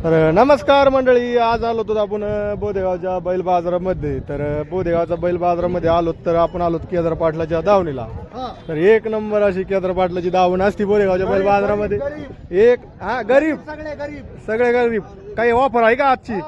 तर नमस्कार मंडळी, आज आलो तर आपण बोदेगावच्या बैल बाजारामध्ये. तर बोदेगावच्या बैल बाजारामध्ये आलो तर आपण आलो केदार पाटलाच्या दावणीला. तर एक नंबर अशी केदार पाटलाची दावण असती बोदेगावच्या बैल बाजारामध्ये. एक गरीब सगळे गरीब. काही ऑफर आहे का आजची?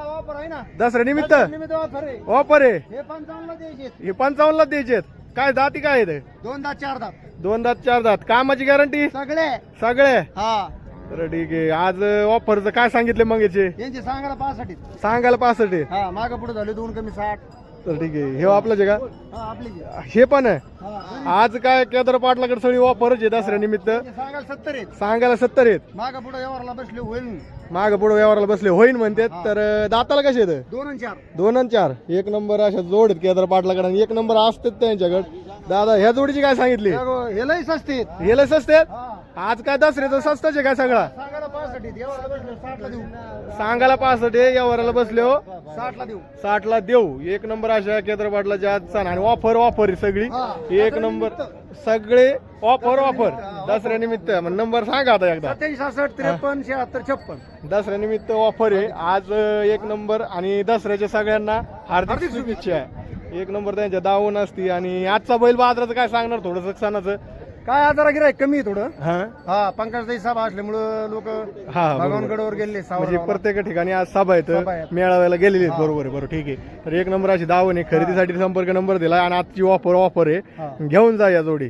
दसऱ्या निमित्त ऑफर आहे. हे 55 ला द्यायचे. काय दाती काय आहे? 2 दात 4 दात. 2 दात 4 दात. कामाची गॅरंटी सगळे सगळे. हा. तर ठीक आहे. आज ऑफरचं काय सांगितले मग याचे? यांचे सांगायला 65. सांगायला 65 आहे. हा, मागे पुढे झाले 2 कमी 60. तर ठीक आहे. हे आपलंच आहे का? हा, आपली जे. हे पण आहे. हा, आज काय केदार पाटलाकडे सगळी ऑफरच आहे दसऱ्या निमित्त. यांचे सांगायला 70 आहेत. सांगायला 70 आहेत. मागे पुढे व्यवहाराला बसले होईल. माग पुढे व्यवहाराला बसले होईन म्हणतात. तर दाताला कसे आहेत? 2 आणि 4. 2 आणि 4. एक नंबर अशा जोड आहेत केदार पाटलाकडे आणि एक नंबर असतात त्यांच्याकडे. दादा ह्या जोडीची काय सांगितली? हे लई स्वस्त आहेत. हे लय स्वस्त आहेत. हा, आज काय दसऱ्याचं स्वस्तच आहे काय सगळा? सांगायला 65 आहेत. व्यवहाराला बसले 60 ला देऊ. सांगायला 65 आहे. व्यवहाराला बसले हो 60 ला देऊ. 60 ला देऊ. एक नंबर अशा केदार पाटलाच्या आज सण आणि ऑफर आहे सगळी. हा, एक नंबर सगळे ऑफर दसऱ्या निमित्त. नंबर सांगा आता एकदा. 87 63 76 56. दसऱ्या निमित्त ऑफर आहे आज. एक नंबर आणि दसऱ्याच्या सगळ्यांना हार्दिक शुभेच्छा आहे. एक नंबर त्यांच्या दावण असती. आणि आजचा बैल बाजाराचं काय सांगणार थोडस सणाचं? काय आजारा गिराय कमी आहे थोडं. हा हा, पंकज सभा असल्यामुळं लोक हा भगवानगडावर गेले. म्हणजे प्रत्येक ठिकाणी आज सभा सभा आहेत, आहेत. मेळाव्याला गेलेले आहेत. बरोबर आहे. बरोबर, ठीक आहे. तर एक नंबर अशी दावण आहे. खरेदीसाठी संपर्क नंबर दिला आणि आजची ऑफर आहे. हा. घेऊन जा या जोडी.